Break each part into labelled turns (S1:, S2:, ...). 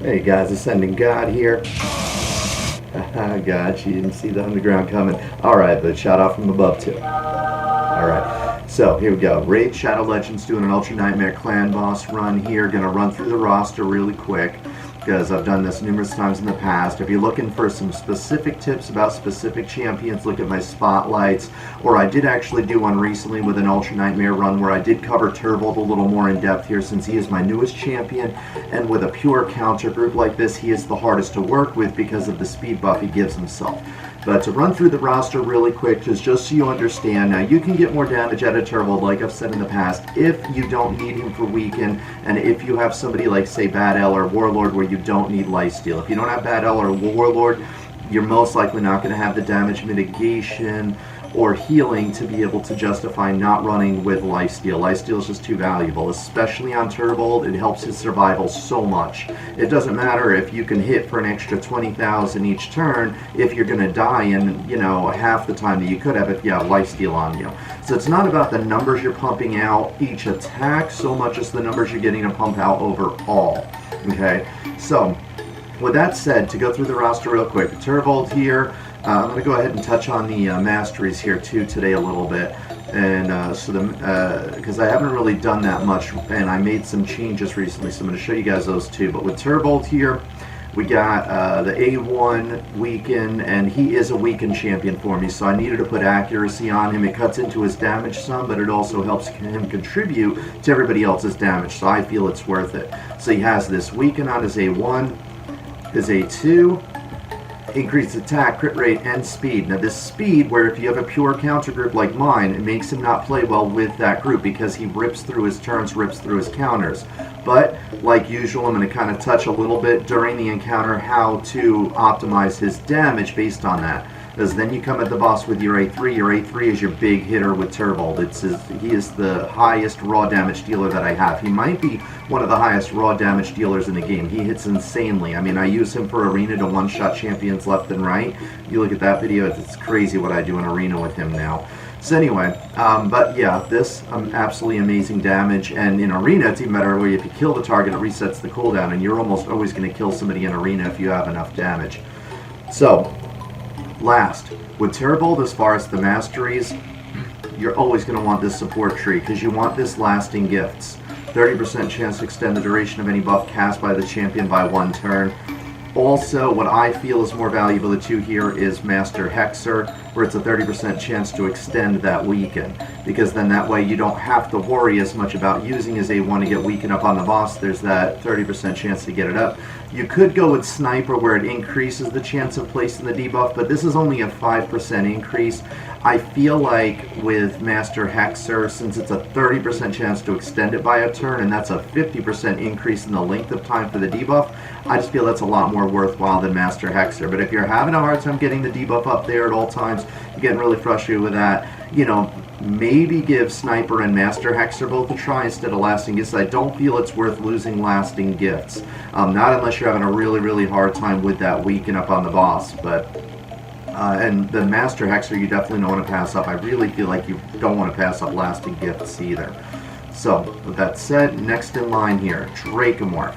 S1: Hey guys, AscendantGod here. God, she didn't see the underground coming. Alright, but shot off from above too. Alright, so here we go. Raid Shadow Legends doing an Ultra Nightmare Clan Boss run here. Gonna run through the roster really quick, because I've done this numerous times in the past. If you're looking for some specific tips about specific champions, look at my spotlights. Or I did actually do one recently with an Ultra Nightmare run where I did cover Turbold a little more in depth here, since he is my newest champion, and with a pure counter group like this, he is the hardest to work with because of the speed buff he gives himself. But to run through the roster really quick, just so you understand, now you can get more damage out of Turbold, like I've said in the past, if you don't need him for weaken, and if you have somebody like, say, Bad L or Warlord where you don't need lifesteal. If you don't have Bad L or Warlord, you're most likely not going to have the damage mitigation or healing to be able to justify not running with lifesteal. Lifesteal is just too valuable, especially on Turbold. It helps his survival so much. It doesn't matter if you can hit for an extra 20,000 each turn if you're going to die in, you know, half the time that you could have if you have lifesteal on you. So it's not about the numbers you're pumping out each attack so much as the numbers you're getting to pump out overall. Okay, so with that said, to go through the roster real quick, Turbold here. I'm going to go ahead and touch on the Masteries here too today a little bit, and because I haven't really done that much, and I made some changes recently, so I'm going to show you guys those too. But with Turbold here, we got the A1 weaken, and he is a weaken champion for me, so I needed to put accuracy on him. It cuts into his damage some, but it also helps him contribute to everybody else's damage, so I feel it's worth it. So he has this weaken on his A1, his A2, increased attack, crit rate, and speed. Now this speed, where if you have a pure counter group like mine, it makes him not play well with that group because he rips through his turns, rips through his counters. But like usual, I'm going to kind of touch a little bit during the encounter how to optimize his damage based on that. Because then you come at the boss with your A3. Your A3 is your big hitter with Turbold. He is the highest raw damage dealer that I have. He might be one of the highest raw damage dealers in the game. He hits insanely. I mean, I use him for arena to one-shot champions left and right. You look at that video, it's crazy what I do in arena with him now. So anyway, but yeah, this absolutely amazing damage, and in arena it's even better where if you kill the target it resets the cooldown, and you're almost always going to kill somebody in arena if you have enough damage. So last, with Turbold, as far as the Masteries, you're always going to want this support tree because you want this lasting gifts. 30% chance to extend the duration of any buff cast by the champion by 1 turn. Also, what I feel is more valuable of the two here is Master Hexer, where it's a 30% chance to extend that weaken, because then that way you don't have to worry as much about using his A1 to get weaken up on the boss. There's that 30% chance to get it up. You could go with Sniper, where it increases the chance of placing the debuff, but this is only a 5% increase. I feel like with Master Hexer, since it's a 30% chance to extend it by a turn, and that's a 50% increase in the length of time for the debuff, I just feel that's a lot more worthwhile than Master Hexer. But if you're having a hard time getting the debuff up there at all times, you're getting really frustrated with that, you know, maybe give Sniper and Master Hexer both a try instead of Lasting Gifts. I don't feel it's worth losing Lasting Gifts. Not unless you're having a really, really hard time with that weaken up on the boss. But and the Master Hexer you definitely don't want to pass up. I really feel like you don't want to pass up Lasting Gifts either. So, with that said, next in line here, Dracomorph.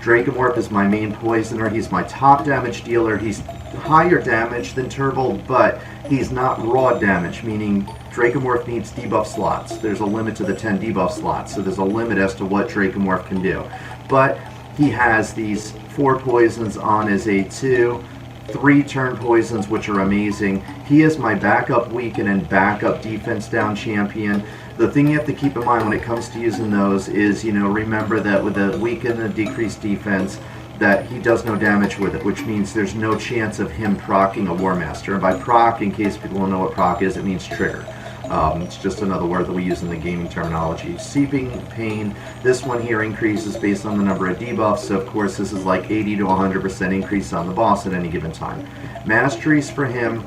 S1: Dracomorph is my main poisoner. He's my top damage dealer. He's higher damage than Turbold, but he's not raw damage, meaning Dracomorph needs debuff slots. There's a limit to the 10 debuff slots, so there's a limit as to what Dracomorph can do. But he has these 4 poisons on his A2, 3 turn poisons, which are amazing. He is my backup weaken and backup defense down champion. The thing you have to keep in mind when it comes to using those is, you know, remember that with the weaken and decreased defense, that he does no damage with it, which means there's no chance of him proccing a War Master. And by proc, in case people don't know what proc is, it means trigger. It's just another word that we use in the gaming terminology. Seeping Pain, this one here increases based on the number of debuffs, so of course this is like 80 to 100% increase on the boss at any given time. Masteries for him,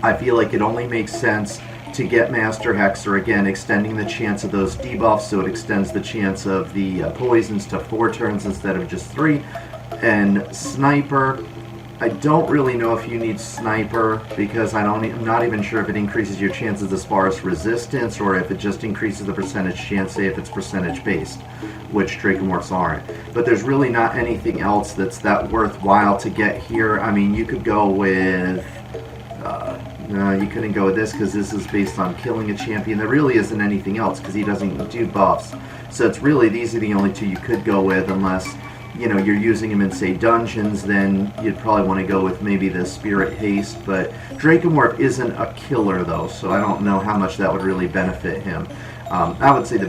S1: I feel like it only makes sense to get Master Hexer, again extending the chance of those debuffs, so it extends the chance of the poisons to 4 turns instead of just 3. And Sniper, I don't really know if you need Sniper, because I'm not even sure if it increases your chances as far as resistance, or if it just increases the percentage chance, say if it's percentage based, which Dracomorphs aren't. But there's really not anything else that's that worthwhile to get here. I mean, you could go with... no, you couldn't go with this because this is based on killing a champion. There really isn't anything else because he doesn't do buffs. So it's really, these are the only two you could go with, unless, you know, you're using him in, say, dungeons. Then you'd probably want to go with maybe the Spirit Haste. But Dracomorph isn't a killer, though, so I don't know how much that would really benefit him. I would say the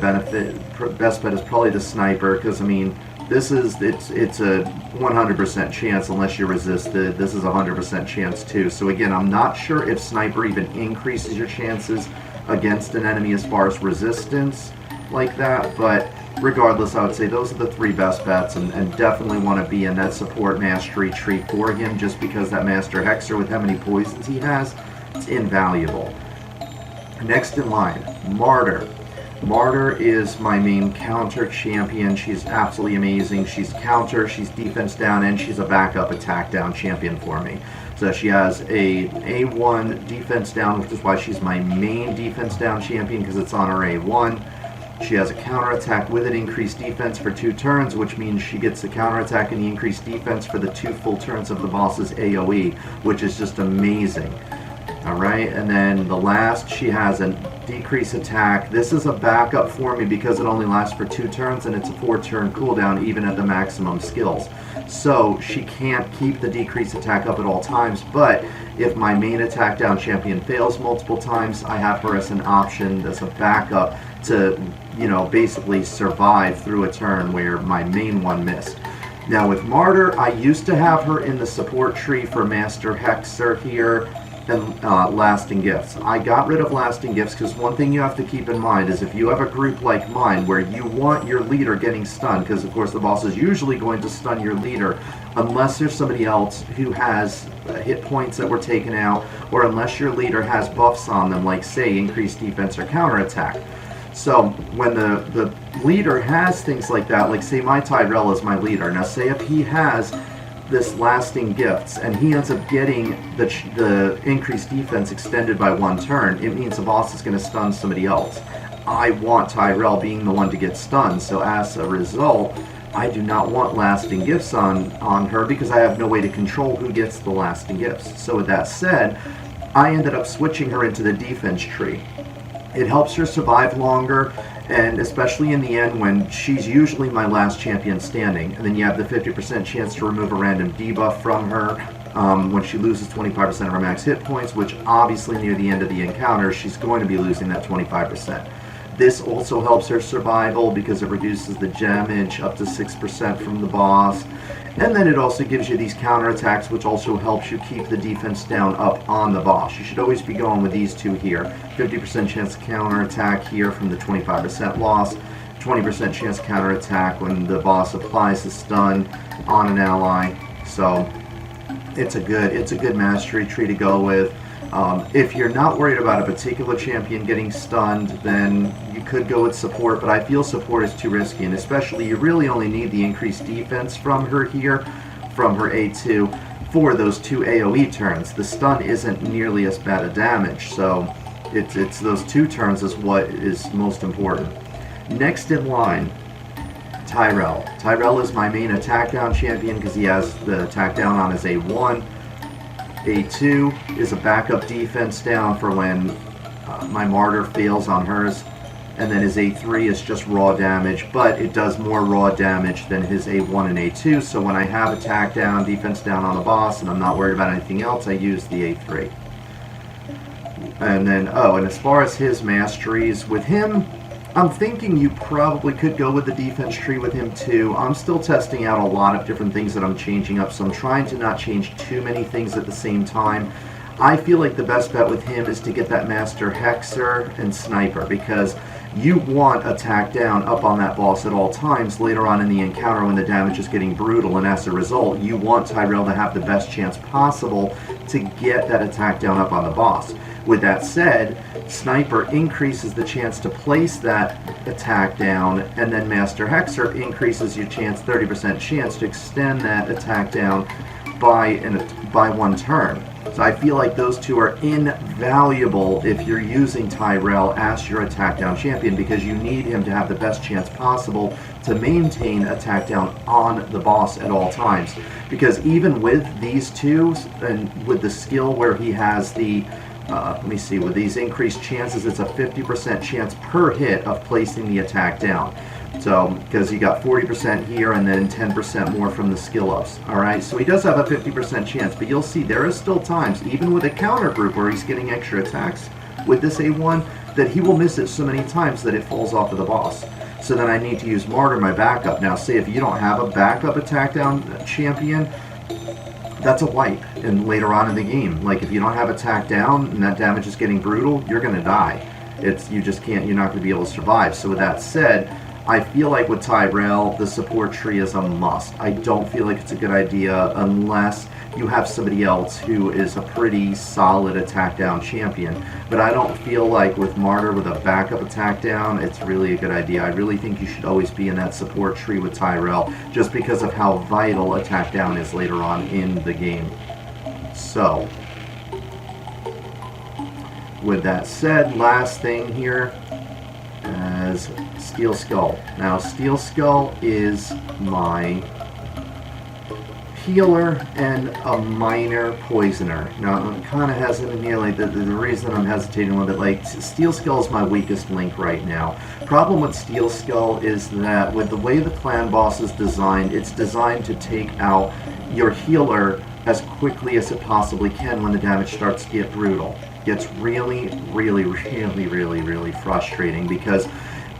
S1: best bet is probably the Sniper, because, I mean, it's a 100% chance unless you're resisted. This is a 100% chance too. So again, I'm not sure if Sniper even increases your chances against an enemy as far as resistance like that, but regardless, I would say those are the three best bets, and definitely want to be in that support mastery tree for him, just because that Master Hexer, with how many poisons he has, it's invaluable. Next in line, Martyr. Martyr is my main counter champion. She's absolutely amazing. She's counter, she's defense down, and she's a backup attack down champion for me. So she has a A1 defense down, which is why she's my main defense down champion, because it's on her A1. She has a counterattack with an increased defense for 2 turns, which means she gets the counterattack and the increased defense for the 2 full turns of the boss's AoE, which is just amazing. Alright, and then the last, she has a decrease attack. This is a backup for me because it only lasts for 2 turns and it's a 4-turn cooldown even at the maximum skills. So she can't keep the decrease attack up at all times, but if my main attack down champion fails multiple times, I have her as an option, as a backup to, you know, basically survive through a turn where my main one missed. Now with Martyr, I used to have her in the support tree for Master Hexer here, and Lasting Gifts. I got rid of Lasting Gifts because one thing you have to keep in mind is if you have a group like mine where you want your leader getting stunned, because of course the boss is usually going to stun your leader unless there's somebody else who has hit points that were taken out, or unless your leader has buffs on them, like say increased defense or counterattack. So when the leader has things like that, like say my Tyrell is my leader. Now say if he has this Lasting Gifts and he ends up getting the increased defense extended by 1 turn, it means the boss is going to stun somebody else. I want Tyrell being the one to get stunned, so as a result, I do not want Lasting Gifts on her because I have no way to control who gets the Lasting Gifts. So with that said, I ended up switching her into the defense tree. It helps her survive longer, and especially in the end when she's usually my last champion standing, and then you have the 50% chance to remove a random debuff from her when she loses 25% of her max hit points, which obviously near the end of the encounter she's going to be losing that 25%. This also helps her survival because it reduces the damage up to 6% from the boss. And then it also gives you these counterattacks, which also helps you keep the defense down up on the boss. You should always be going with these two here. 50% chance counterattack here from the 25% loss. 20% chance counterattack when the boss applies a stun on an ally. So it's a good mastery tree to go with. If you're not worried about a particular champion getting stunned, then you could go with support, but I feel support is too risky, and especially you really only need the increased defense from her here, from her A2, for those 2 AoE turns. The stun isn't nearly as bad a damage, so it's those 2 turns is what is most important. Next in line, Tyrell. Tyrell is my main attack down champion because he has the attack down on his A1. A2 is a backup defense down for when my Martyr fails on hers, and then his A3 is just raw damage, but it does more raw damage than his A1 and A2, so when I have attack down, defense down on the boss, and I'm not worried about anything else, I use the A3. And then, and as far as his masteries, with him, I'm thinking you probably could go with the defense tree with him too. I'm still testing out a lot of different things that I'm changing up, so I'm trying to not change too many things at the same time. I feel like the best bet with him is to get that Master Hexer and Sniper, because you want attack down up on that boss at all times later on in the encounter when the damage is getting brutal, and as a result, you want Tyrell to have the best chance possible to get that attack down up on the boss. With that said, Sniper increases the chance to place that attack down, and then Master Hexer increases your chance, 30% chance, to extend that attack down by one turn. So I feel like those two are invaluable if you're using Tyrell as your attack down champion, because you need him to have the best chance possible to maintain attack down on the boss at all times. Because even with these two, and with the skill where he has the let me see, with these increased chances, it's a 50% chance per hit of placing the attack down. So, because you got 40% here and then 10% more from the skill ups. Alright, so he does have a 50% chance, but you'll see there is still times, even with a counter group where he's getting extra attacks with this A1, that he will miss it so many times that it falls off of the boss. So then I need to use Martyr, my backup. Now, say if you don't have a backup attack down champion, that's a wipe and later on in the game. Like, if you don't have attack down and that damage is getting brutal, you're going to die. You just can't, you're not going to be able to survive. So with that said, I feel like with Tyrell, the support tree is a must. I don't feel like it's a good idea unless you have somebody else who is a pretty solid attack down champion. But I don't feel like with Martyr with a backup attack down, it's really a good idea. I really think you should always be in that support tree with Tyrell, just because of how vital attack down is later on in the game. So, with that said, last thing here as Steel Skull. Now, Steel Skull is my healer and a minor poisoner. Now, I'm kind of hesitant here, like the reason I'm hesitating a little bit, like Steel Skull is my weakest link right now. Problem with Steel Skull is that with the way the clan boss is designed, it's designed to take out your healer as quickly as it possibly can when the damage starts to get brutal. Gets really, really, really, really, really frustrating, because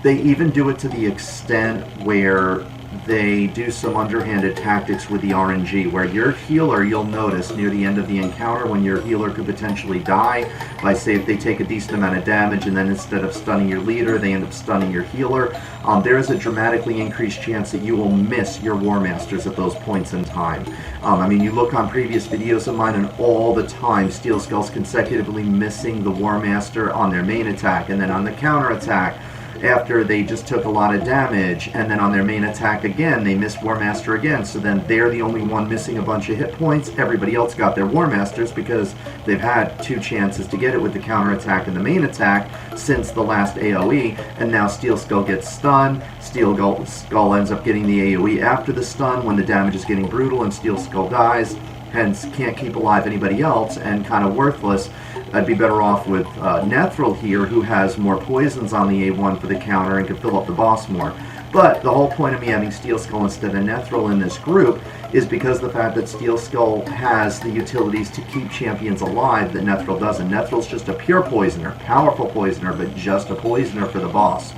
S1: they even do it to the extent where they do some underhanded tactics with the RNG, where your healer, you'll notice near the end of the encounter when your healer could potentially die by, say, if they take a decent amount of damage and then instead of stunning your leader, they end up stunning your healer, there is a dramatically increased chance that you will miss your War Masters at those points in time. I mean, you look on previous videos of mine and all the time Steel Skull's consecutively missing the War Master on their main attack, and then on the counter attack after they just took a lot of damage, and then on their main attack again, they missed War Master again, so then they're the only one missing a bunch of hit points. Everybody else got their War Masters because they've had two chances to get it with the counter attack and the main attack since the last AoE, and now Steel Skull gets stunned. Steel Skull ends up getting the AoE after the stun when the damage is getting brutal, and Steel Skull dies, hence can't keep alive anybody else and kind of worthless. I'd be better off with Nethril here, who has more poisons on the A1 for the counter and can fill up the boss more. But the whole point of me having Steel Skull instead of Nethril in this group is because of the fact that Steel Skull has the utilities to keep champions alive that Nethril doesn't. Nethrill's just a pure poisoner, powerful poisoner, but just a poisoner for the boss.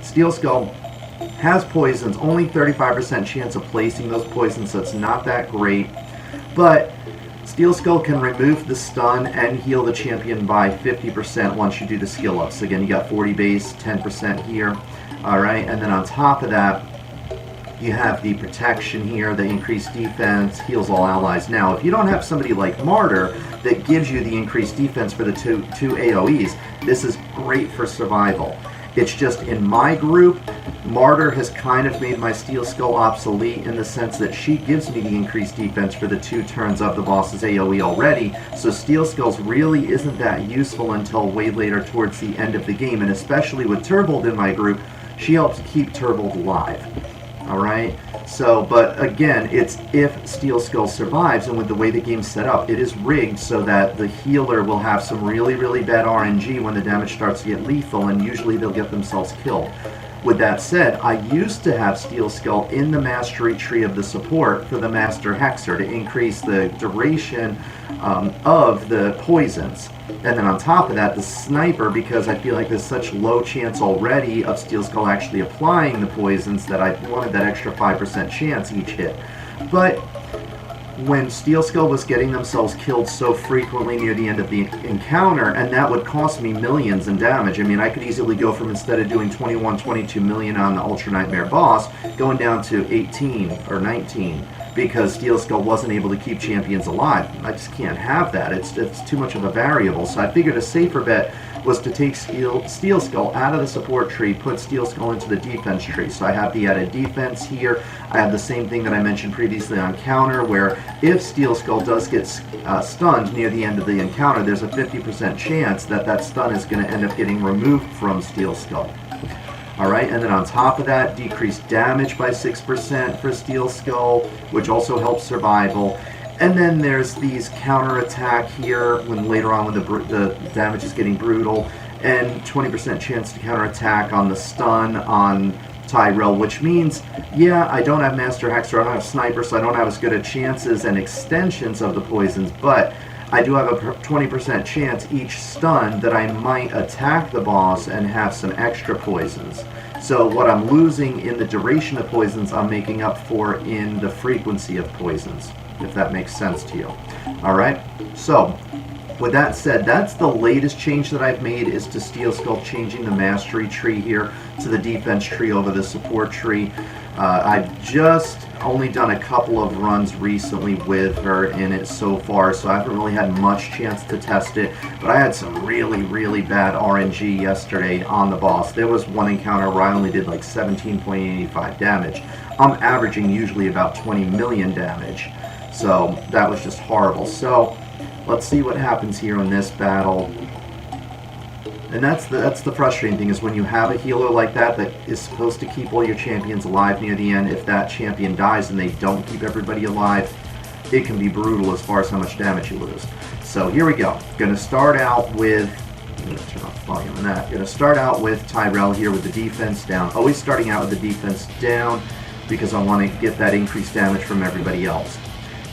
S1: Steel Skull has poisons, only 35% chance of placing those poisons, so it's not that great. But Steel Skull can remove the stun and heal the champion by 50% once you do the skill ups. Again, you got 40 base, 10% here. Alright, and then on top of that, you have the protection here, the increased defense, heals all allies. Now, if you don't have somebody like Martyr that gives you the increased defense for the two AoEs, this is great for survival. It's just in my group, Martyr has kind of made my Steel Skull obsolete in the sense that she gives me the increased defense for the 2 turns of the boss's AoE already, so Steel Skulls really isn't that useful until way later towards the end of the game, and especially with Turvold in my group, she helps keep Turvold alive. Alright? So, but again, it's if Steel Skull survives, and with the way the game's set up, it is rigged so that the healer will have some really, really bad RNG when the damage starts to get lethal, and usually they'll get themselves killed. With that said, I used to have Steel Skull in the mastery tree of the support for the Master Hexer to increase the duration of the poisons. And then on top of that, the sniper, because I feel like there's such low chance already of Steel Skull actually applying the poisons that I wanted that extra 5% chance each hit. But when Steel Skull was getting themselves killed so frequently near the end of the encounter, and that would cost me millions in damage. I mean, I could easily go from, instead of doing 21, 22 million on the Ultra Nightmare boss, going down to 18 or 19. because Steel Skull wasn't able to keep champions alive. I just can't have that. It's too much of a variable. So I figured a safer bet was to take Steel Skull out of the support tree, put Steel Skull into the defense tree. So I have the added defense here. I have the same thing that I mentioned previously on counter, where if Steel Skull does get stunned near the end of the encounter, there's a 50% chance that that stun is going to end up getting removed from Steel Skull. Alright, and then on top of that, decreased damage by 6% for Steel Skull, which also helps survival. And then there's these counterattack here, when later on when the damage is getting brutal, and 20% chance to counterattack on the stun on Tyrell, which means, yeah, I don't have Master Hexer, I don't have Sniper, so I don't have as good a chances and extensions of the poisons, but I do have a 20% chance each stun that I might attack the boss and have some extra poisons. So what I'm losing in the duration of poisons, I'm making up for in the frequency of poisons, if that makes sense to you. Alright, so with that said, that's the latest change that I've made, is to Steel Skull changing the Mastery tree here to the defense tree over the support tree. I've just only done a couple of runs recently with her in it so far, so I haven't really had much chance to test it, but I had some really bad RNG yesterday on the boss. There was one encounter where I only did like 17.85 damage. I'm averaging usually about 20 million damage, so that was just horrible. So let's see what happens here in this battle. And that's the frustrating thing, is when you have a healer like that is supposed to keep all your champions alive near the end, if that champion dies and they don't keep everybody alive, it can be brutal as far as how much damage you lose. So here we go. Gonna start out with, I'm gonna turn off the volume on that. Gonna start out with Tyrell here with the defense down. Always starting out with the defense down because I want to get that increased damage from everybody else.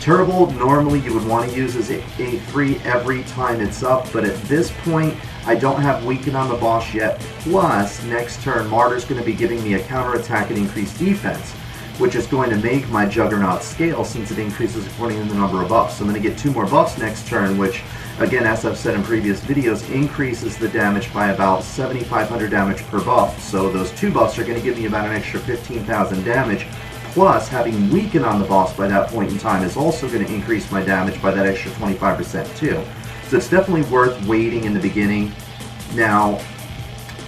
S1: Turbo, normally you would want to use as A3 every time it's up, but at this point, I don't have Weaken on the boss yet. Plus, next turn, Martyr's going to be giving me a counterattack and increased defense, which is going to make my Juggernaut scale since it increases according to the number of buffs. So I'm going to get 2 more buffs next turn, which, again, as I've said in previous videos, increases the damage by about 7,500 damage per buff. So those 2 buffs are going to give me about an extra 15,000 damage. Plus, having Weaken on the boss by that point in time is also going to increase my damage by that extra 25% too. So it's definitely worth waiting in the beginning. Now,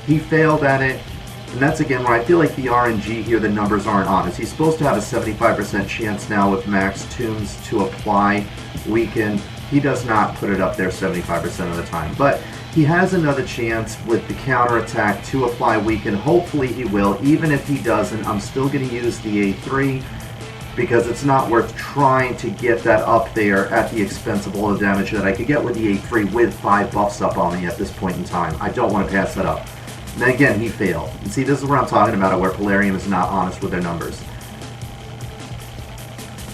S1: he failed at it, and that's again where I feel like the RNG here, the numbers aren't honest. He's supposed to have a 75% chance now with max tombs to apply Weaken. He does not put it up there 75% of the time, but he has another chance with the counterattack to apply Weaken. Hopefully he will. Even if he doesn't, I'm still going to use the A3 because it's not worth trying to get that up there at the expense of all the damage that I could get with the A3 with 5 buffs up on me at this point in time. I don't want to pass that up. And then again, he failed. And see, this is what I'm talking about, where Polarium is not honest with their numbers.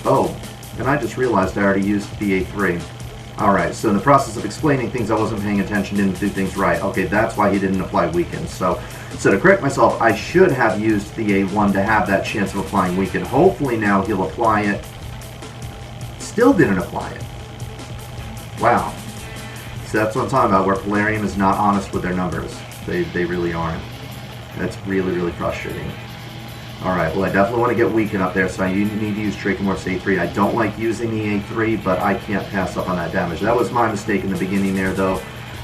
S1: Oh, and I just realized I already used the A3. Alright, so in the process of explaining things, I wasn't paying attention, didn't do things right. Okay, that's why he didn't apply Weaken. So to correct myself, I should have used the A1 to have that chance of applying Weaken. Hopefully now he'll apply it. Still didn't apply it. Wow. So that's what I'm talking about, where Polarium is not honest with their numbers. They really aren't. That's really frustrating. Alright, well I definitely want to get Weaken up there, so I need to use Dracomorph's A3. I don't like using the A3, but I can't pass up on that damage. That was my mistake in the beginning there, though.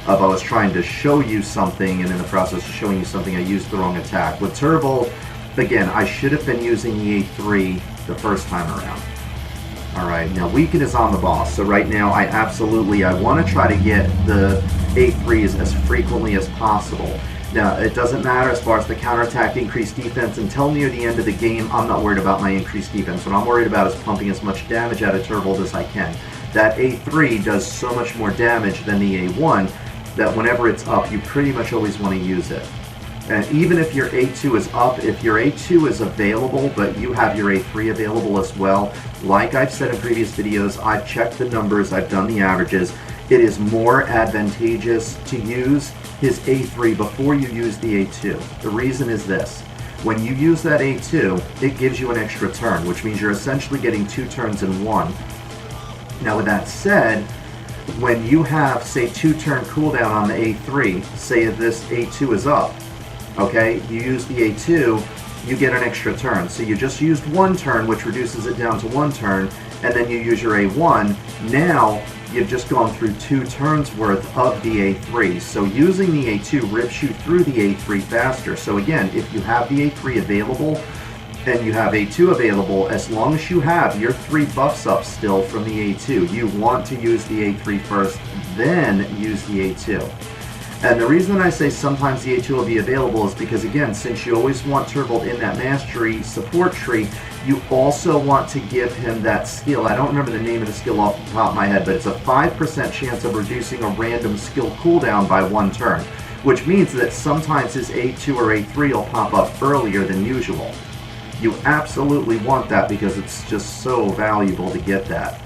S1: I was trying to show you something, and in the process of showing you something, I used the wrong attack. With Turbo, again, I should have been using the A3 the first time around. Alright, now Weaken is on the boss, so right now I want to try to get the A3s as frequently as possible. Now, it doesn't matter as far as the counterattack, increased defense. Until near the end of the game, I'm not worried about my increased defense. What I'm worried about is pumping as much damage out of Turbo as I can. That A3 does so much more damage than the A1 that whenever it's up, you pretty much always want to use it. And even if your A2 is up, if your A2 is available, but you have your A3 available as well, like I've said in previous videos, I've checked the numbers, I've done the averages. It is more advantageous to use his A3 before you use the A2. The reason is this. When you use that A2, it gives you an extra turn, which means you're essentially getting 2 turns in 1. Now with that said, when you have, say, 2-turn cooldown on the A3, say if this A2 is up, okay, you use the A2, you get an extra turn. So you just used one turn, which reduces it down to one turn, and then you use your A1. Now you've just gone through 2 turns worth of the A3. So using the A2 rips you through the A3 faster. So again, if you have the A3 available and you have A2 available, as long as you have your 3 buffs up still from the A2, you want to use the A3 first, then use the A2. And the reason I say sometimes the A2 will be available is because, again, since you always want Turbold in that Mastery support tree, you also want to give him that skill. I don't remember the name of the skill off the top of my head, but it's a 5% chance of reducing a random skill cooldown by 1 turn, which means that sometimes his A2 or A3 will pop up earlier than usual. You absolutely want that because it's just so valuable to get that.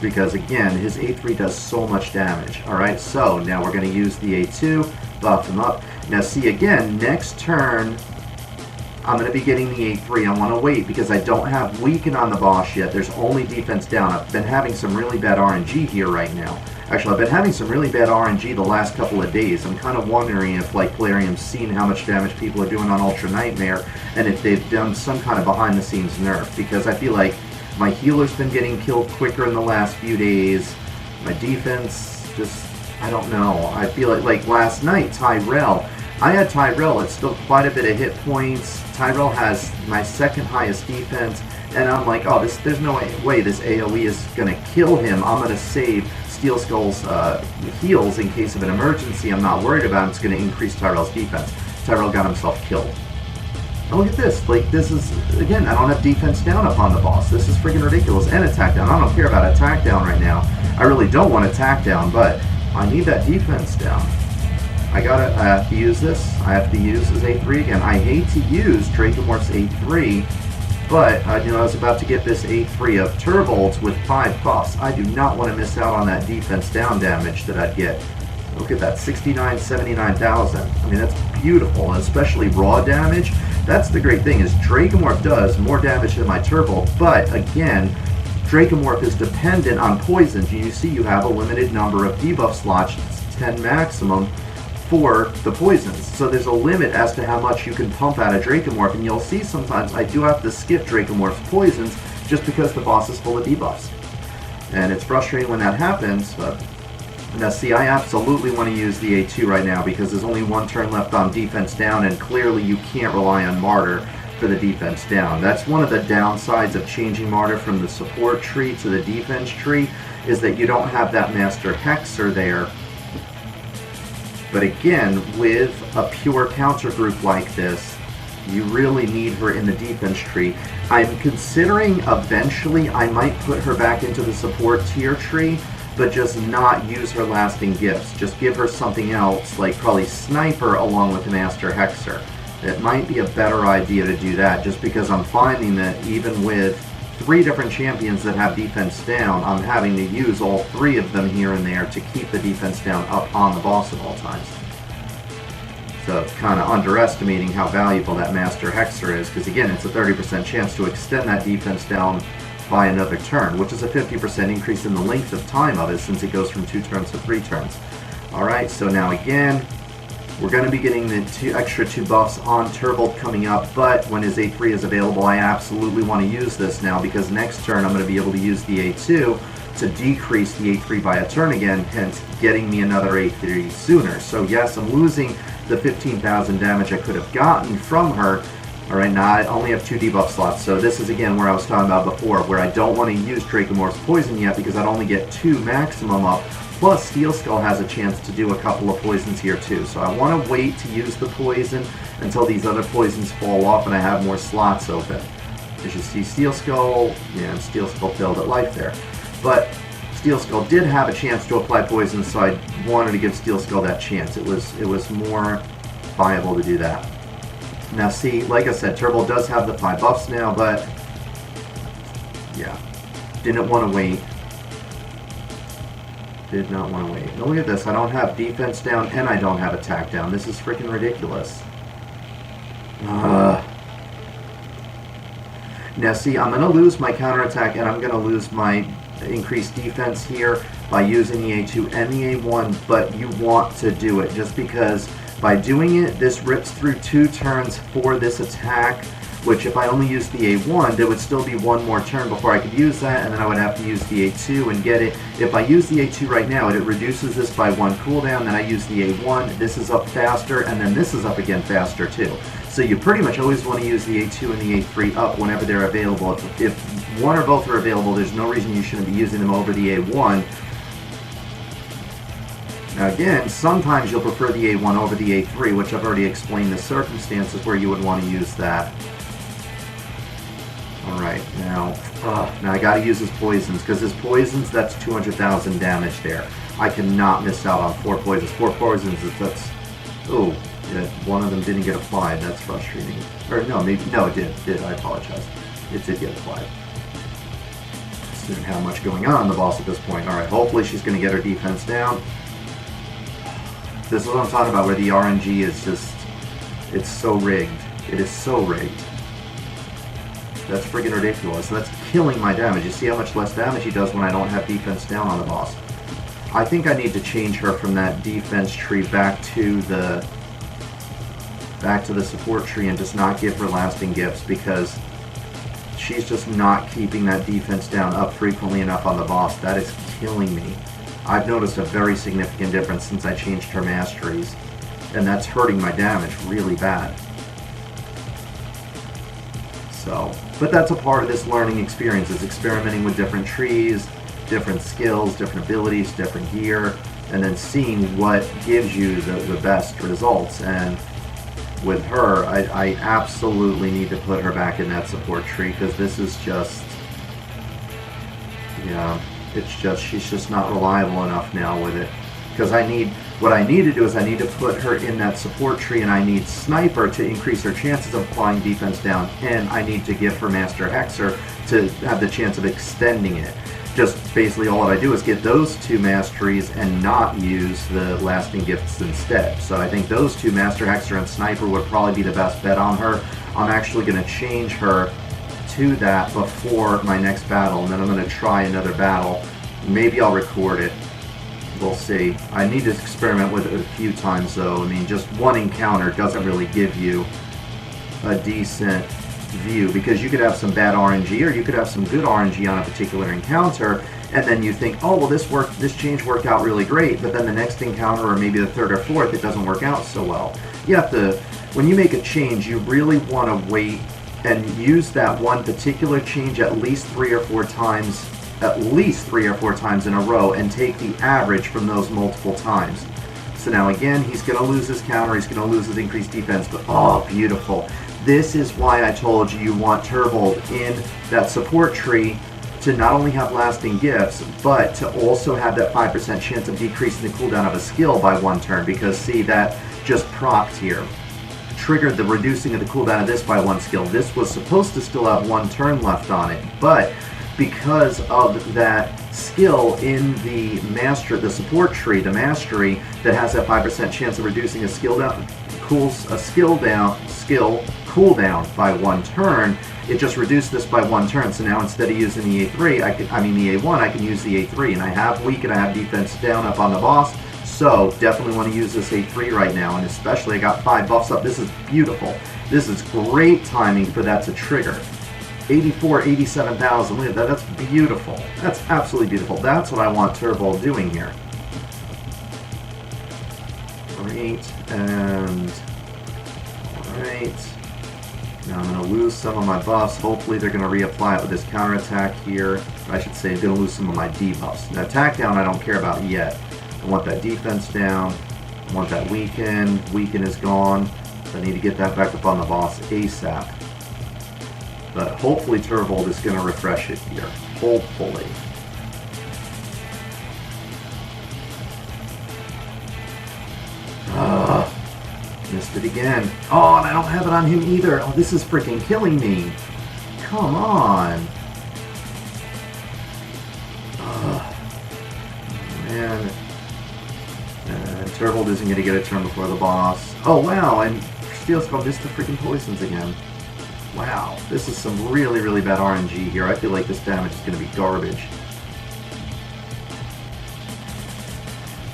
S1: Because again, his A3 does so much damage. Alright, so now we're going to use the A2, buff him up. Now see again, next turn, I'm going to be getting the A3. I want to wait because I don't have weaken on the boss yet. There's only defense down. I've been having some really bad RNG here right now. Actually, I've been having some really bad RNG the last couple of days. I'm kind of wondering if, like, Plarium's seen how much damage people are doing on Ultra Nightmare, and if they've done some kind of behind-the-scenes nerf, because I feel like my healer's been getting killed quicker in the last few days. My defense, just, I don't know. I feel like last night, Tyrell, I had Tyrell at still quite a bit of hit points. Tyrell has my 2nd highest defense, and I'm like, oh, there's no way this AoE is going to kill him. I'm going to save Steel Skull's heals in case of an emergency. I'm not worried about him. It's going to increase Tyrell's defense. Tyrell got himself killed. And look at this. Like, this is, again, I don't have defense down up on the boss. This is freaking ridiculous. And attack down. I don't care about attack down right now. I really don't want attack down, but I need that defense down. I have to use this. I have to use his A3 again. I hate to use Dracomorph's A3, but I was about to get this A3 of Turbolds with 5 buffs. I do not want to miss out on that defense down damage that I'd get. Look at that, 69, 79,000. I mean, that's beautiful, and especially raw damage. That's the great thing, is Dracomorph does more damage than my Turbold, but again, Dracomorph is dependent on poisons. You see you have a limited number of debuff slots, 10 maximum, for the poisons. So there's a limit as to how much you can pump out of Dracomorph, and you'll see sometimes I do have to skip Dracomorph's poisons just because the boss is full of debuffs. And it's frustrating when that happens, but now see, I absolutely want to use the A2 right now because there's only 1 turn left on defense down, and clearly you can't rely on Martyr for the defense down. That's one of the downsides of changing Martyr from the support tree to the defense tree, is that you don't have that Master Hexer there. But again, with a pure counter group like this, you really need her in the defense tree. I'm considering eventually I might put her back into the support tier tree, but just not use her lasting gifts. Just give her something else, like probably Sniper along with the Master Hexer. It might be a better idea to do that, just because I'm finding that even with 3 different champions that have defense down, I'm having to use all 3 of them here and there to keep the defense down up on the boss at all times. So it's kind of underestimating how valuable that Master Hexer is, because again, it's a 30% chance to extend that defense down by another turn, which is a 50% increase in the length of time of it, since it goes from 2 turns to 3 turns. Alright, so now again, we're going to be getting the extra 2 buffs on Turbold coming up, but when his A3 is available, I absolutely want to use this now, because next turn I'm going to be able to use the A2 to decrease the A3 by a turn again, hence getting me another A3 sooner. So yes, I'm losing the 15,000 damage I could have gotten from her. Alright, now I only have 2 debuff slots, so this is again where I was talking about before, where I don't want to use Dracomorph's Poison yet because I'd only get 2 maximum up, plus Steel Skull has a chance to do a couple of poisons here too. So I want to wait to use the poison until these other poisons fall off and I have more slots open. As you see, Steel Skull, yeah, Steel Skull failed at life there. But Steel Skull did have a chance to apply poison, so I wanted to give Steel Skull that chance. It was more viable to do that. Now see, like I said, Turbo does have the 5 buffs now, but yeah, didn't want to wait. Did not want to wait. Now look at this, I don't have defense down and I don't have attack down. This is freaking ridiculous. Now see, I'm going to lose my counterattack and I'm going to lose my increased defense here by using the A2 and the A1, but you want to do it just because By doing it, this rips through 2 turns for this attack, which if I only use the A1, there would still be 1 more turn before I could use that, and then I would have to use the A2 and get it. If I use the A2 right now, it reduces this by 1 cooldown, then I use the A1, this is up faster, and then this is up again faster too. So you pretty much always want to use the A2 and the A3 up whenever they're available. If one or both are available, there's no reason you shouldn't be using them over the A1. Now again, sometimes you'll prefer the A1 over the A3, which I've already explained the circumstances where you would want to use that. Alright, now I gotta use his poisons, because his poisons, that's 200,000 damage there. I cannot miss out on 4 poisons. 4 poisons, that's... Oh, yeah, one of them didn't get applied, that's frustrating. Or no, maybe, no it did, I apologize. It did get applied. Just didn't have much going on the boss at this point. Alright, hopefully she's gonna get her defense down. This is what I'm talking about, where the RNG is just, it's so rigged. It is so rigged. That's friggin' ridiculous. That's killing my damage. You see how much less damage he does when I don't have defense down on the boss. I think I need to change her from that defense tree back to the support tree and just not give her lasting gifts, because she's just not keeping that defense down up frequently enough on the boss. That is killing me. I've noticed a very significant difference since I changed her masteries, and that's hurting my damage really bad. So, but that's a part of this learning experience, is experimenting with different trees, different skills, different abilities, different gear, and then seeing what gives you the best results. And with her, I absolutely need to put her back in that support tree, because this is just, yeah, it's just, she's just not reliable enough now with it. Because what I need to do is I need to put her in that support tree, and I need Sniper to increase her chances of applying defense down, and I need to give her Master Hexer to have the chance of extending it. Just basically all I do is get those 2 masteries and not use the lasting gifts instead. So I think those 2, Master Hexer and Sniper, would probably be the best bet on her. I'm actually going to change her to that before my next battle, and then I'm going to try another battle. Maybe I'll record it. We'll see. I need to experiment with it a few times though. I mean, just one encounter doesn't really give you a decent view, because you could have some bad RNG or you could have some good RNG on a particular encounter, and then you think, oh well, this change worked out really great, but then the next encounter, or maybe the 3rd or 4th, it doesn't work out so well. You have to, when you make a change, you really want to wait and use that one particular change at least 3 or 4 times in a row, and take the average from those multiple times. So now again, he's going to lose his counter, he's going to lose his increased defense, but oh, beautiful. This is why I told you want Turbold in that support tree, to not only have lasting gifts, but to also have that 5% chance of decreasing the cooldown of a skill by 1 turn, because see, that just procced here. Triggered the reducing of the cooldown of this by 1 skill. This was supposed to still have 1 turn left on it, but because of that skill in the support tree, the mastery, that has that 5% chance of reducing a skill cooldown by 1 turn, it just reduced this by 1 turn. So now instead of using the A3, the A1, I can use the A3, and I have weak and I have defense down up on the boss. So definitely want to use this A3 right now, and especially I got 5 buffs up. This is beautiful. This is great timing for that to trigger. 87,000, look at that, that's beautiful. That's absolutely beautiful. That's what I want Turbo doing here. Great, and alright. Now I'm going to lose some of my buffs. Hopefully they're going to reapply it with this counterattack here. I should say I'm going to lose some of my debuffs. Now attack down I don't care about yet. I want that defense down. I want that weaken. Weaken is gone. I need to get that back up on the boss ASAP. But hopefully Turvold is going to refresh it here. Hopefully. Missed it again. Oh, and I don't have it on him either. Oh, this is freaking killing me. Come on. Man. Turvold isn't going to get a turn before the boss. Oh, wow. And Steel Skull missed the freaking poisons again. Wow, this is some really, really bad RNG here. I feel like this damage is going to be garbage.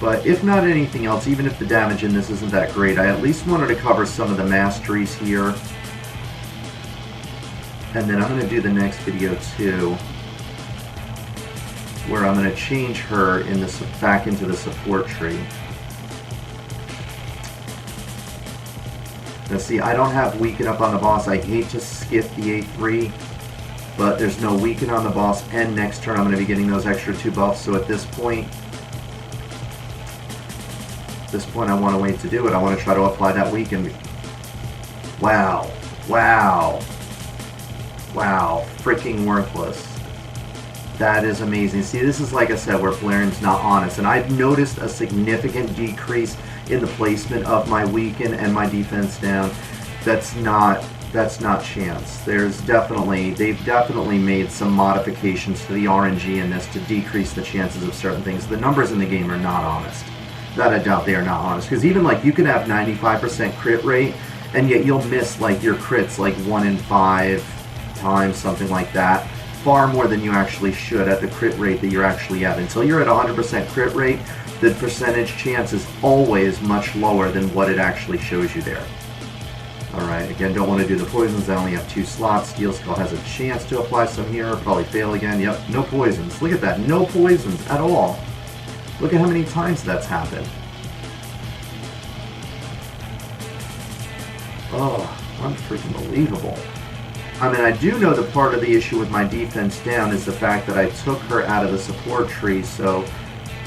S1: But if not anything else, even if the damage in this isn't that great, I at least wanted to cover some of the masteries here. And then I'm going to do the next video too, where I'm going to change her in the, back into the support tree. Now see, I don't have weaken up on the boss. I hate to skip the A3, but there's no weaken on the boss, and next turn I'm going to be getting those extra 2 buffs. So at this point I want to wait to do it. I want to try to apply that weaken. Wow. Wow. Wow. Freaking worthless. That is amazing. See, this is like I said, where Flaren's not honest. And I've noticed a significant decrease in the placement of my weaken and my defense down. That's not chance. They've definitely made some modifications to the RNG in this to decrease the chances of certain things. The numbers in the game are not honest. That I doubt they are not honest. Because even like you can have 95% crit rate, and yet you'll miss like your crits like 1 in 5 times, something like that. Far more than you actually should at the crit rate that you're actually at. Until you're at 100% crit rate, the percentage chance is always much lower than what it actually shows you there. Alright, again, don't want to do the poisons. I only have 2 slots. Steel Skull has a chance to apply some here. Probably fail again. Yep, no poisons. Look at that. No poisons at all. Look at how many times that's happened. Oh, unbelievable. I mean, I do know that part of the issue with my defense down is the fact that I took her out of the support tree, so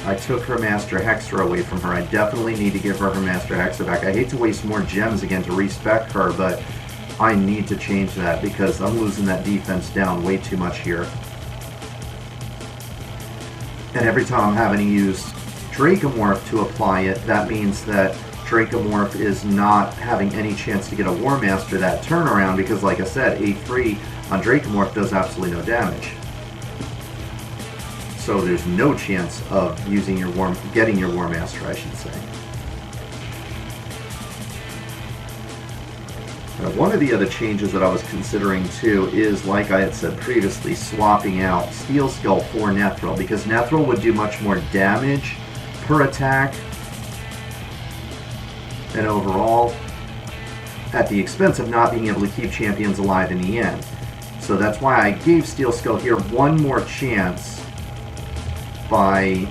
S1: I took her Master Hexer away from her. I definitely need to give her Master Hexer back. I hate to waste more gems again to respec her, but I need to change that because I'm losing that defense down way too much here. And every time I'm having to use Dracomorph to apply it, that means that Dracomorph is not having any chance to get a War Master that turnaround because, like I said, A3 on Dracomorph does absolutely no damage. So there's no chance of using your getting your War Master, I should say. Now, one of the other changes that I was considering too is, like I had said previously, swapping out Steel Skull for Nethril, because Nethril would do much more damage per attack and overall at the expense of not being able to keep champions alive in the end. So that's why I gave Steel Skull here one more chance by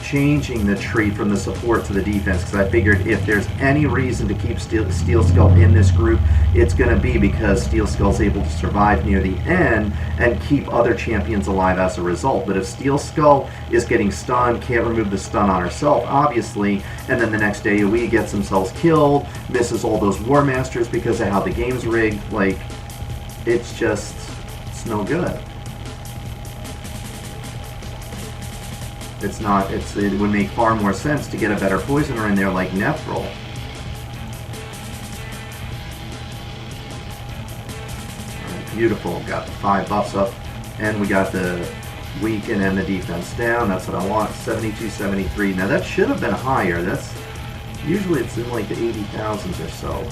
S1: changing the tree from the support to the defense, because I figured if there's any reason to keep Steel Skull in this group, it's going to be because Steel Skull's able to survive near the end and keep other champions alive as a result. But if Steel Skull is getting stunned, can't remove the stun on herself, obviously, and then the next AoE gets themselves killed, misses all those War Masters because of how the game's rigged, like, it's no good. It would make far more sense to get a better poisoner in there like Nethril. Right, beautiful. Got the 5 buffs up, and we got the weaken and the defense down. That's what I want. 72, 73. Now that should have been higher. Usually it's in like the 80,000s or so.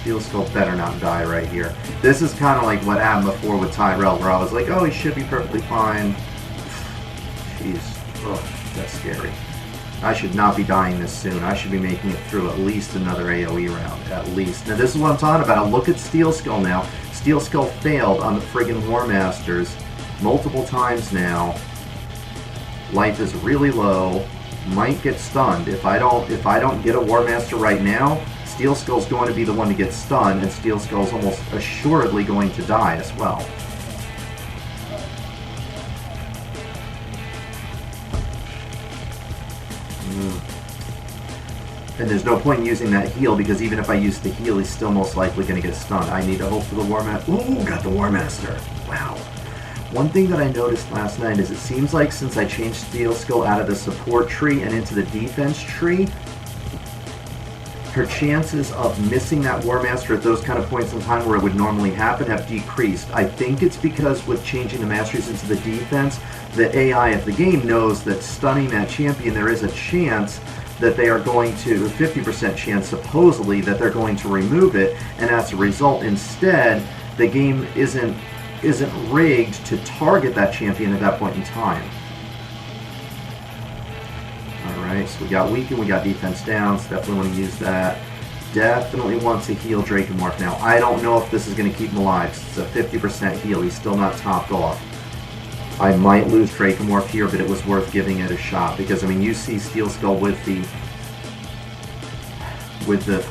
S1: Steel Skull better not die right here. This is kind of like what happened before with Tyrell, where I was like, oh, he should be perfectly fine. Jeez. Oh, that's scary. I should not be dying this soon. I should be making it through at least another AoE round. At least. Now, this is what I'm talking about. Look at Steel Skull now. Steel Skull failed on the friggin' War Masters multiple times now. Life is really low. Might get stunned. If I don't get a War Master right now, Steel Skull's going to be the one to get stunned, and Steel Skull's almost assuredly going to die as well. And there's no point in using that heal, because even if I use the heal, he's still most likely going to get stunned. I need to hope for the War Master. Ooh, got the War Master. Wow. One thing that I noticed last night is it seems like since I changed Steel Skull out of the support tree and into the defense tree, her chances of missing that War Master at those kind of points in time where it would normally happen have decreased. I think it's because with changing the Masteries into the defense, the AI of the game knows that stunning that champion, there is a chance that they are going to, a 50% chance supposedly, that they're going to remove it, and as a result, instead, the game isn't isn't rigged to target that champion at that point in time. Alright, so we got weaken, we got defense down, so definitely want to use that. Definitely want to heal Dracomorph now. I don't know if this is going to keep him alive. It's a 50% heal. He's still not topped off. I might lose Dracomorph here, but it was worth giving it a shot because, I mean, you see Steel Skull with the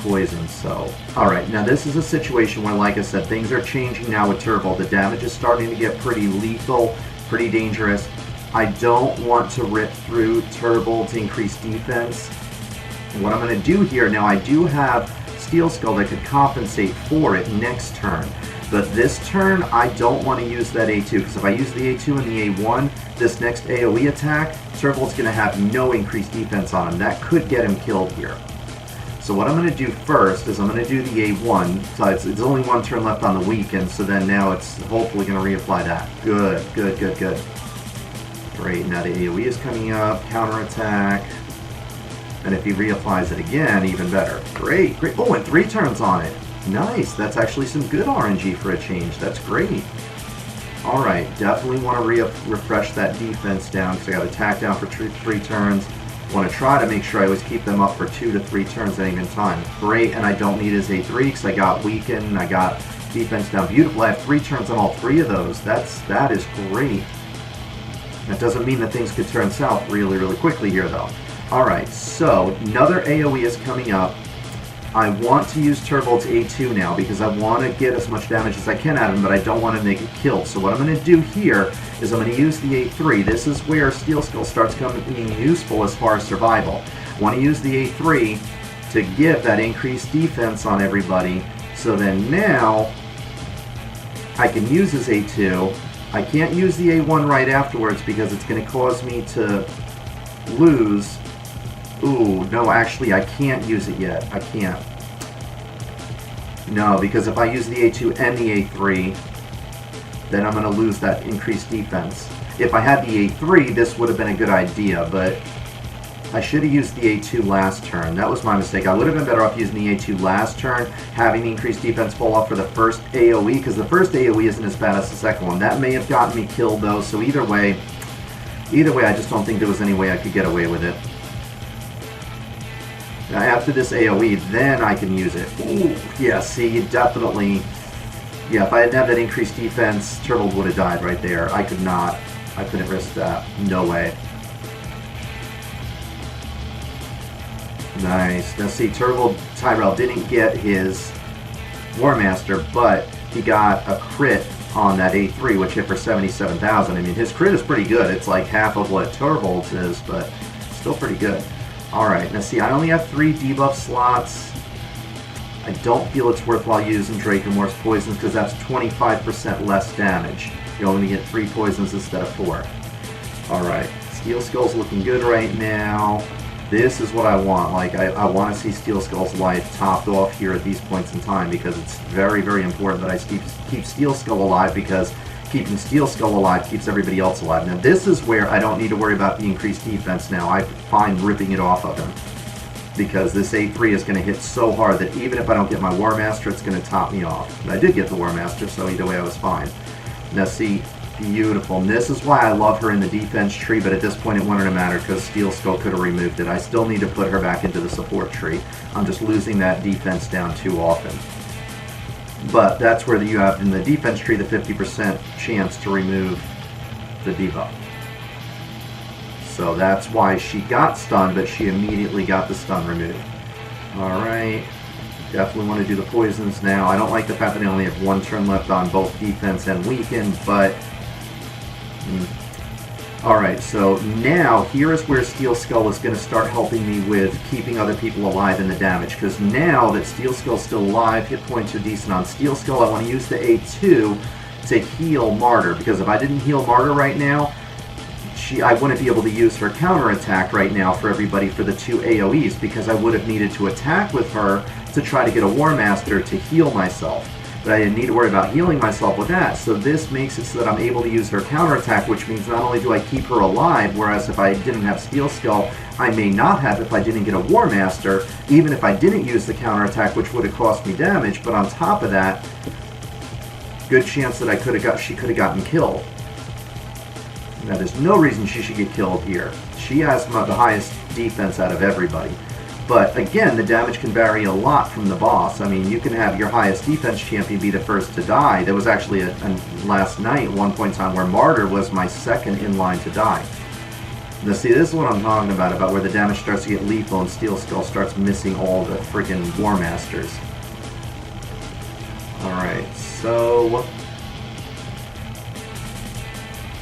S1: poison, so. Alright, now this is a situation where, like I said, things are changing now with Turbo. The damage is starting to get pretty lethal, pretty dangerous. I don't want to rip through Turbo to increase defense. And what I'm going to do here, now I do have Steel Skull that could compensate for it next turn. But this turn, I don't want to use that A2, because if I use the A2 and the A1, this next AoE attack, Turbo's going to have no increased defense on him. That could get him killed here. So what I'm going to do first is I'm going to do the A1. So it's only one turn left on the weekend, so then now it's hopefully going to reapply that. Good, good, good, good. Great, now the AoE is coming up, counterattack. And if he reapplies it again, even better. Great, great. Oh, and 3 turns on it. Nice, that's actually some good RNG for a change. That's great. Alright, definitely want to refresh that defense down because I got attack down for 3 turns. Want to try to make sure I always keep them up for 2 to 3 turns at any given time. Great, and I don't need his A3 because I got weaken, I got defense down. Beautiful, I have 3 turns on all 3 of those. That is great. That doesn't mean that things could turn south really, really quickly here though. Alright, so another AoE is coming up. I want to use Turbo's A2 now because I want to get as much damage as I can at him, but I don't want to make it kill. So what I'm going to do here is I'm going to use the A3. This is where Steel Skull starts being useful as far as survival. I want to use the A3 to give that increased defense on everybody. So then now I can use his A2. I can't use the A1 right afterwards because it's going to cause me to lose. Ooh, no, actually, I can't use it yet. I can't. No, because if I use the A2 and the A3, then I'm going to lose that increased defense. If I had the A3, this would have been a good idea, but I should have used the A2 last turn. That was my mistake. I would have been better off using the A2 last turn, having the increased defense fall off for the first AoE, because the first AoE isn't as bad as the second one. That may have gotten me killed, though, so either way, I just don't think there was any way I could get away with it. Now after this AoE, then I can use it. Ooh, yeah, see, definitely. Yeah, if I didn't have that increased defense, Turtle would have died right there. I could not. I couldn't risk that. No way. Nice. Now see, Turtle Tyrell didn't get his War Master, but he got a crit on that A3, which hit for 77,000. I mean, his crit is pretty good. It's like half of what Turbolt's is, but still pretty good. Alright, now see, I only have 3 debuff slots. I don't feel it's worthwhile using Dracomorph's poisons because that's 25% less damage. You only get 3 poisons instead of 4. Alright, Steel Skull's looking good right now. This is what I want. Like, I want to see Steel Skull's life topped off here at these points in time because it's very, very important that I keep Steel Skull alive because keeping Steel Skull alive keeps everybody else alive. Now this is where I don't need to worry about the increased defense now. I'm fine ripping it off of him. Because this A3 is going to hit so hard that even if I don't get my War Master, it's going to top me off. And I did get the War Master, so either way I was fine. Now see, beautiful. And this is why I love her in the defense tree, but at this point it wouldn't have mattered because Steel Skull could have removed it. I still need to put her back into the support tree. I'm just losing that defense down too often. But that's where you have in the defense tree the 50% chance to remove the debuff. So that's why she got stunned, but she immediately got the stun removed. Alright, definitely want to do the poisons now. I don't like the fact that I only have 1 turn left on both defense and weaken, but... Alright, so now here is where Steel Skull is going to start helping me with keeping other people alive in the damage. Because now that Steel Skull's still alive, hit points are decent on Steel Skull, I want to use the A2 to heal Martyr. Because if I didn't heal Martyr right now, I wouldn't be able to use her counterattack right now for everybody for the 2 AoEs. Because I would have needed to attack with her to try to get a War Master to heal myself. But I didn't need to worry about healing myself with that, so this makes it so that I'm able to use her counterattack, which means not only do I keep her alive, whereas if I didn't have Steel Skull, I may not have if I didn't get a War Master, even if I didn't use the counterattack, which would have cost me damage, but on top of that, good chance that she could have gotten killed. Now, there's no reason she should get killed here. She has the highest defense out of everybody. But again, the damage can vary a lot from the boss. I mean, you can have your highest defense champion be the first to die. There was actually last night, one point in time, where Martyr was my second in line to die. Now, see, this is what I'm talking about where the damage starts to get lethal and Steel Skull starts missing all the freaking War Masters. Alright, so...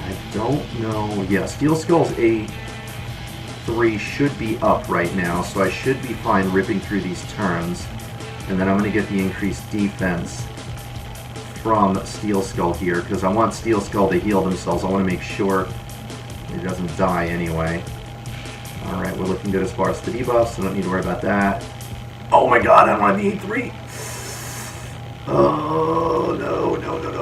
S1: I don't know... Yeah, Steel Skull's A3 should be up right now, so I should be fine ripping through these turns. And then I'm going to get the increased defense from Steel Skull here, because I want Steel Skull to heal themselves. I want to make sure he doesn't die anyway. Alright, we're looking good as far as the debuffs, so I don't need to worry about that. Oh my god, I want the A3! Oh, no.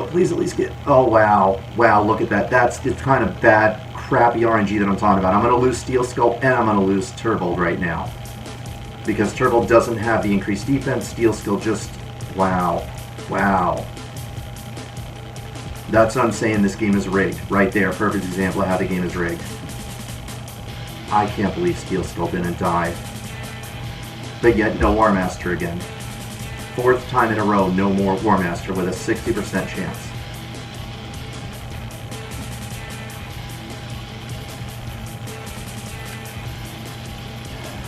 S1: Please at least get... Oh, wow. Wow, look at that. That's the kind of bad, crappy RNG that I'm talking about. I'm going to lose Steel Skull, and I'm going to lose Turbold right now. Because Turbold doesn't have the increased defense. Steel Skull just... Wow. Wow. That's what I'm saying, this game is rigged. Right there, perfect example of how the game is rigged. I can't believe Steel Skull didn't die. But yet, no War Master again. Fourth time in a row, no more War Master with a 60% chance.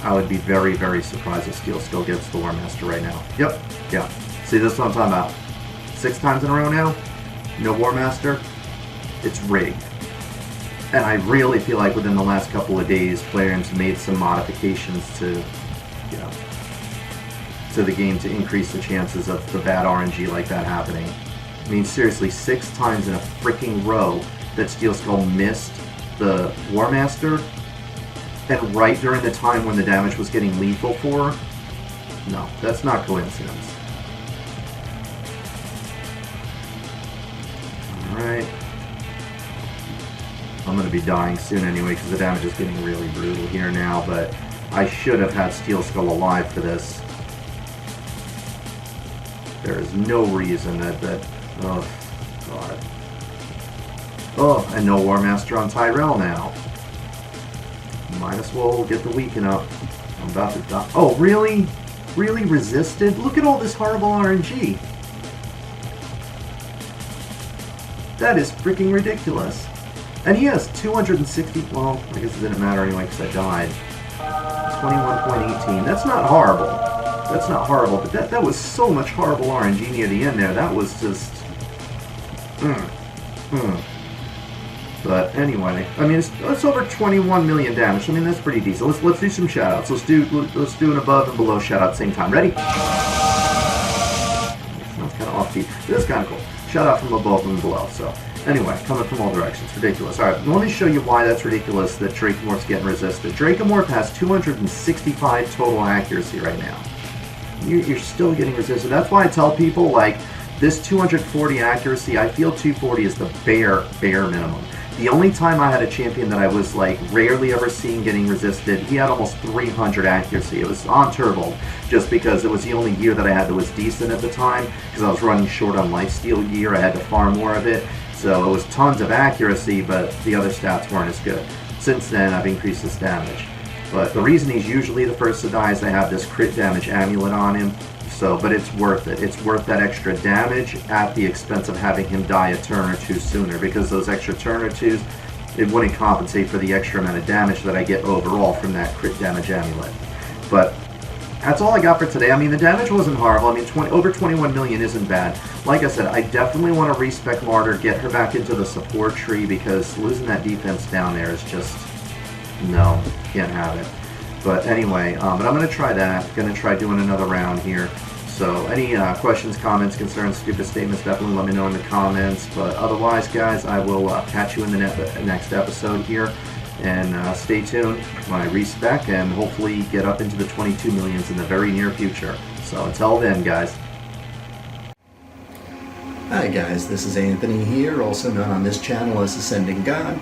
S1: I would be very, very surprised if Steel Skull gets the War Master right now. Yep, yeah. See, this is what I'm talking about. 6 times in a row now, no War Master. It's rigged. And I really feel like within the last couple of days, players made some modifications to, you know, to the game to increase the chances of the bad RNG like that happening. I mean, seriously, 6 times in a freaking row that Steel Skull missed the War Master, and right during the time when the damage was getting lethal for her? No, that's not coincidence. Alright. I'm going to be dying soon anyway because the damage is getting really brutal here now, but I should have had Steel Skull alive for this. There is no reason that oh, God. Oh, and no War Master on Tyrell now. Might as well get the weaken up. I'm about to die. Oh, really? Really resisted? Look at all this horrible RNG. That is freaking ridiculous. And he has 260... Well, I guess it didn't matter anyway because I died. 21.18. That's not horrible. That's not horrible, but that was so much horrible RNG near the end there. That was just... But anyway, I mean, it's over 21 million damage. I mean, that's pretty decent. Let's do some shoutouts. Let's do an above and below shoutout at the same time. Ready? Sounds kind of offbeat. This is kind of cool. Shout out from above and below. So anyway, coming from all directions. Ridiculous. All right, let me show you why that's ridiculous that Dracomorph's getting resisted. Dracomorph has 265 total accuracy right now. You're still getting resisted. That's why I tell people, like, this 240 accuracy, I feel 240 is the bare minimum. The only time I had a champion that I was, like, rarely ever seen getting resisted, he had almost 300 accuracy. It was on Turbo, just because it was the only gear that I had that was decent at the time, because I was running short on lifesteal gear. I had to farm more of it, so it was tons of accuracy, but the other stats weren't as good. Since then, I've increased his damage. But the reason he's usually the first to die is I have this crit damage amulet on him. So, but it's worth it. It's worth that extra damage at the expense of having him die a turn or two sooner, because those extra turn or twos, it wouldn't compensate for the extra amount of damage that I get overall from that crit damage amulet. But that's all I got for today. I mean, the damage wasn't horrible. I mean, over 21 million isn't bad. Like I said, I definitely want to respec Martyr, get her back into the support tree, because losing that defense down there is just, no, can't have it. But anyway, but I'm going to try that. Going to try doing another round here. So any questions, comments, concerns, stupid statements, definitely let me know in the comments. But otherwise, guys, I will catch you in the next episode here. And stay tuned when I respec and hopefully get up into the 22 millions in the very near future. So until then, guys.
S2: Hi guys, this is Anthony here, also known on this channel as AscendantGod.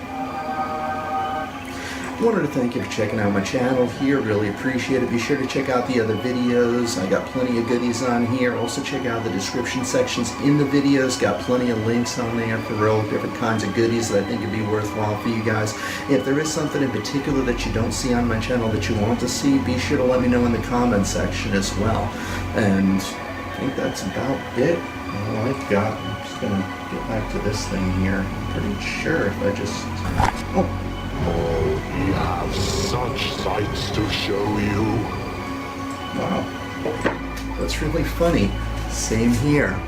S2: Wanted to thank you for checking out my channel here. Really appreciate it. Be sure to check out the other videos. I got plenty of goodies on here. Also check out the description sections in the videos. Got plenty of links on there for all different kinds of goodies that I think would be worthwhile for you guys. If there is something in particular that you don't see on my channel that you want to see, be sure to let me know in the comment section as well. And I think that's about it. All I've got. I'm just going to get back to this thing here. I'm pretty sure if I just... Oh,
S3: we have such sights to show you.
S2: wow. That's really funny. Same here.